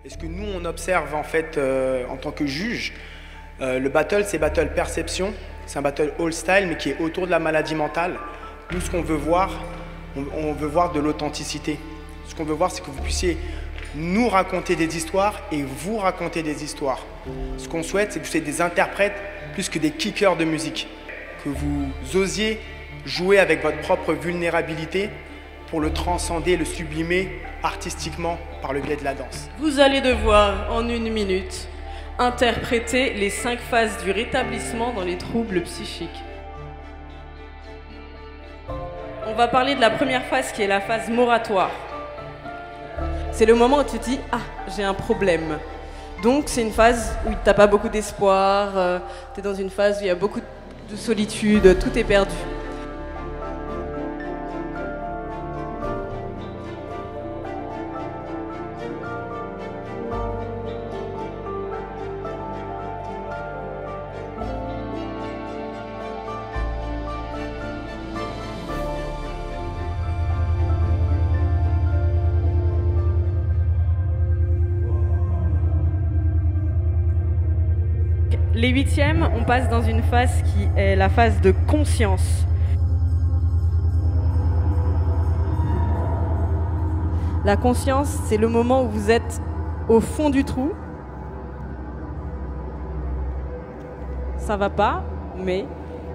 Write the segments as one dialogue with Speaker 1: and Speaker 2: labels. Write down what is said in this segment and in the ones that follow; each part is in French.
Speaker 1: Et ce que nous, on observe en fait en tant que juge, le battle, c'est battle perception, c'est un battle all style, mais qui est autour de la maladie mentale. Nous, ce qu'on veut voir, on veut voir de l'authenticité. Ce qu'on veut voir, c'est que vous puissiez nous raconter des histoires et vous raconter des histoires. Ce qu'on souhaite, c'est que vous soyez des interprètes plus que des kickers de musique. Que vous osiez jouer avec votre propre vulnérabilité pour le transcender, le sublimer artistiquement par le biais de la danse.
Speaker 2: Vous allez devoir, en 1 minute, interpréter les 5 phases du rétablissement dans les troubles psychiques. On va parler de la première phase qui est la phase moratoire. C'est le moment où tu te dis « Ah, j'ai un problème ». Donc c'est une phase où tu n'as pas beaucoup d'espoir, tu es dans une phase où il y a beaucoup de solitude, tout est perdu. Les 8e, on passe dans une phase qui est la phase de conscience. La conscience, c'est le moment où vous êtes au fond du trou. Ça va pas, mais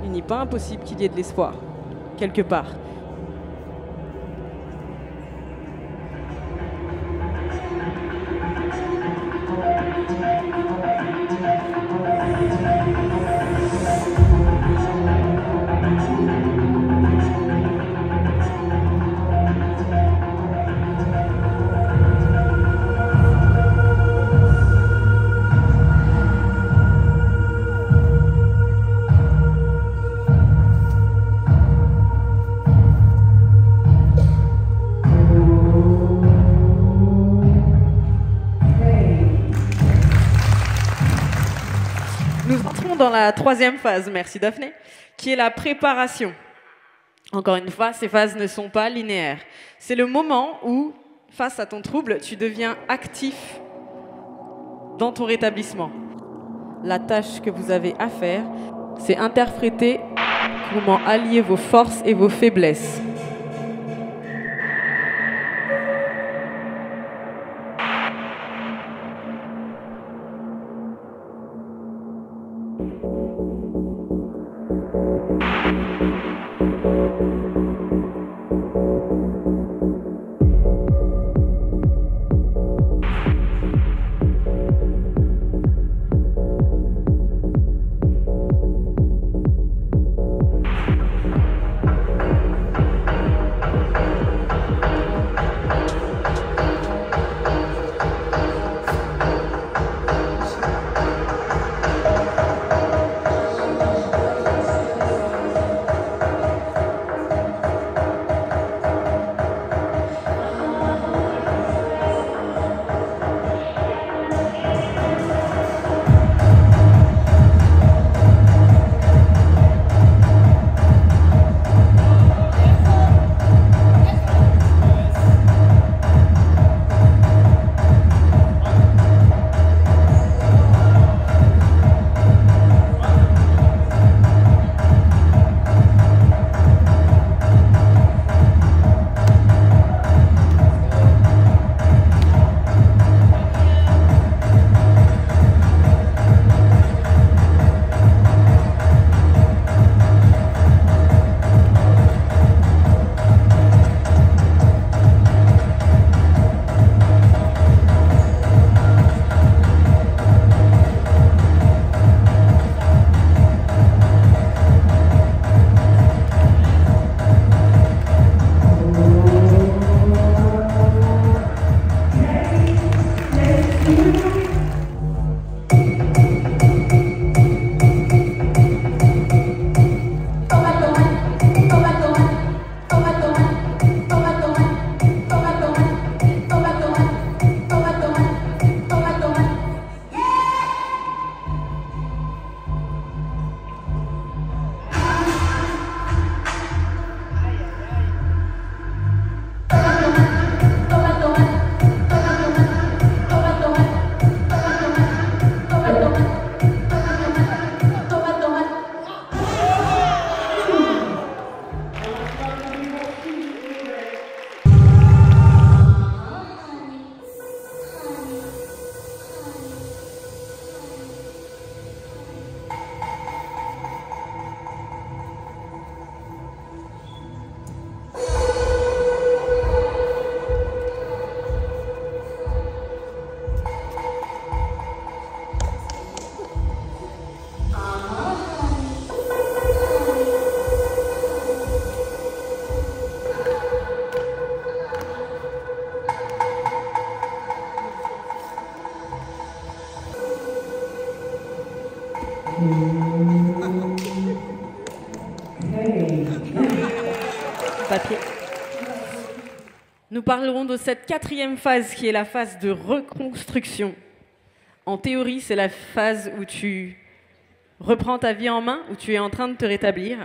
Speaker 2: il n'est pas impossible qu'il y ait de l'espoir, quelque part. Nous entrons dans la 3e phase, merci Daphné, qui est la préparation. Encore une fois, ces phases ne sont pas linéaires. C'est le moment où, face à ton trouble, tu deviens actif dans ton rétablissement. La tâche que vous avez à faire, c'est interpréter comment allier vos forces et vos faiblesses. Papier. Nous parlerons de cette quatrième phase qui est la phase de reconstruction. En théorie, c'est la phase où tu reprends ta vie en main, où tu es en train de te rétablir.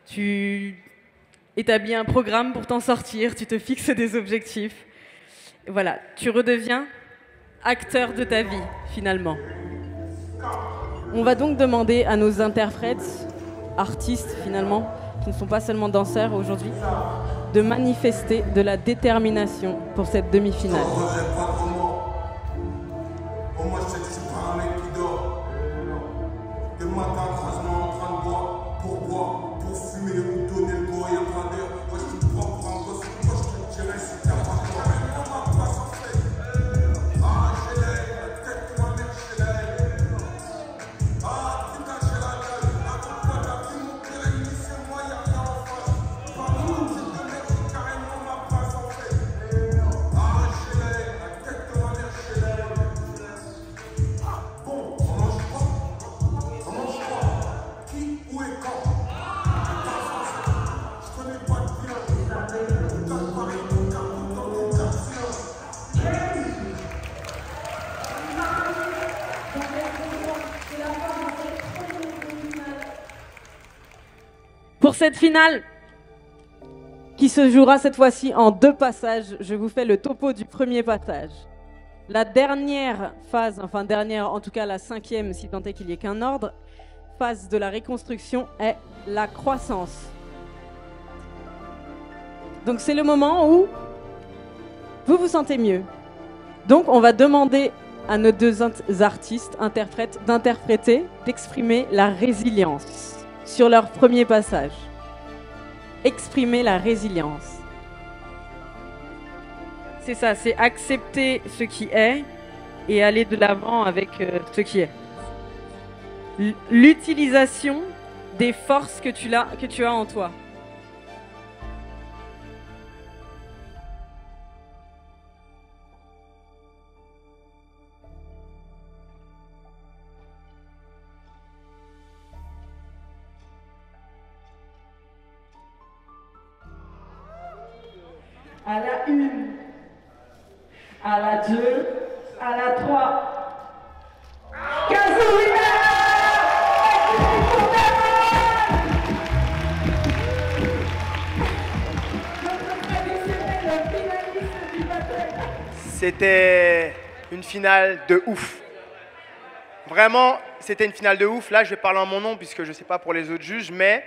Speaker 2: Tu établis un programme pour t'en sortir, tu te fixes des objectifs. Et voilà, tu redeviens acteur de ta vie, finalement. On va donc demander à nos interprètes, artistes finalement, qui ne sont pas seulement danseurs aujourd'hui, de manifester de la détermination pour cette demi-finale. Pour cette finale, qui se jouera cette fois-ci en 2 passages, je vous fais le topo du premier passage. La dernière phase, enfin dernière, en tout cas la 5e, si tant est qu'il n'y ait qu'un ordre, phase de la reconstruction est la croissance. Donc c'est le moment où vous vous sentez mieux. Donc on va demander à nos 2 artistes, interprètes, d'interpréter, d'exprimer la résilience sur leur premier passage. Exprimer la résilience. C'est ça, c'est accepter ce qui est et aller de l'avant avec ce qui est. L'utilisation des forces que tu as en toi. À la 1, à la 2, à la 3.
Speaker 1: C'était une finale de ouf. Vraiment, c'était une finale de ouf. Là, je vais parler en mon nom puisque je ne sais pas pour les autres juges, mais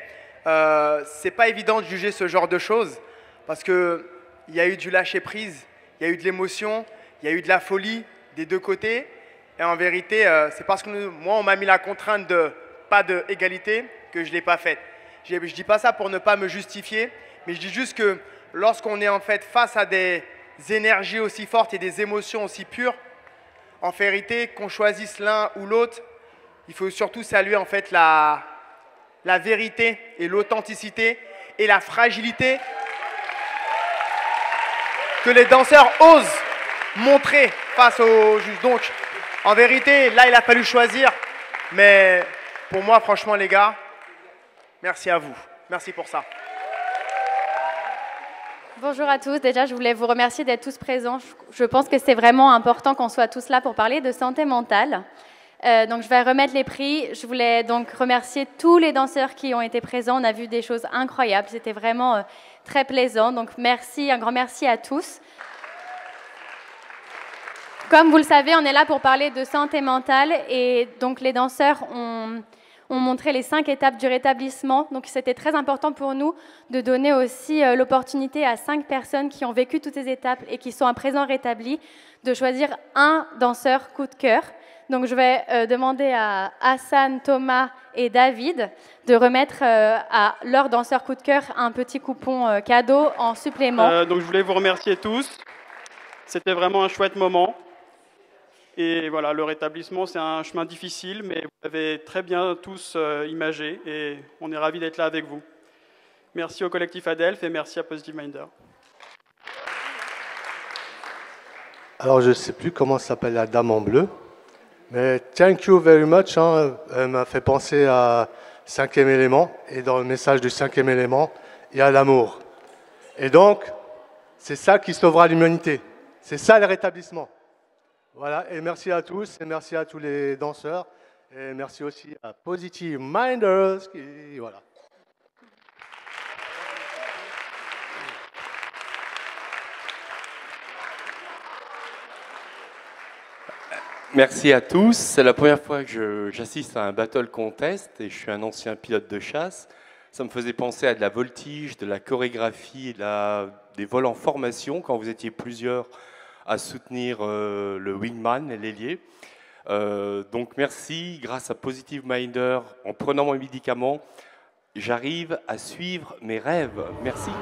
Speaker 1: c'est pas évident de juger ce genre de choses parce que il y a eu du lâcher-prise, il y a eu de l'émotion, il y a eu de la folie des 2 côtés. Et en vérité, c'est parce que moi, on m'a mis la contrainte de pas d'égalité que je ne l'ai pas faite. Je ne dis pas ça pour ne pas me justifier, mais je dis juste que lorsqu'on est en fait face à des énergies aussi fortes et des émotions aussi pures, en vérité, qu'on choisisse l'un ou l'autre, il faut surtout saluer en fait la vérité et l'authenticité et la fragilité que les danseurs osent montrer face aux juges. Donc, en vérité, là, il a fallu choisir. Mais pour moi, franchement, les gars, merci à vous. Merci pour ça.
Speaker 3: Bonjour à tous. Déjà, je voulais vous remercier d'être tous présents. Je pense que c'est vraiment important qu'on soit tous là pour parler de santé mentale. Donc, je vais remettre les prix. Je voulais donc remercier tous les danseurs qui ont été présents. On a vu des choses incroyables. C'était vraiment très plaisant. Donc, merci, un grand merci à tous. Comme vous le savez, on est là pour parler de santé mentale. Et donc, les danseurs ont montré les 5 étapes du rétablissement. Donc, c'était très important pour nous de donner aussi l'opportunité à 5 personnes qui ont vécu toutes ces étapes et qui sont à présent rétablies de choisir un danseur coup de cœur. Donc, je vais demander à Hassan, Thomas et David de remettre à leur danseur coup de cœur un petit coupon cadeau en supplément.
Speaker 4: Donc, je voulais vous remercier tous. C'était vraiment un chouette moment. Et voilà, le rétablissement, c'est un chemin difficile, mais vous l'avez très bien tous imagé et on est ravis d'être là avec vous. Merci au collectif Adelph et merci à Positive Minder.
Speaker 5: Alors, je ne sais plus comment s'appelle la dame en bleu. Mais thank you very much, hein, elle m'a fait penser à cinquième élément, et dans le message du cinquième élément, il y a l'amour. Et donc, c'est ça qui sauvera l'humanité. C'est ça le rétablissement. Voilà, et merci à tous, et merci à tous les danseurs, et merci aussi à Positive Minders, qui, voilà.
Speaker 6: Merci à tous. C'est la première fois que j'assiste à un battle contest et je suis un ancien pilote de chasse. Ça me faisait penser à de la voltige, de la chorégraphie, des vols en formation quand vous étiez plusieurs à soutenir le wingman et l'ailier. Donc merci, grâce à Positive Minder, en prenant mon médicament, j'arrive à suivre mes rêves. Merci.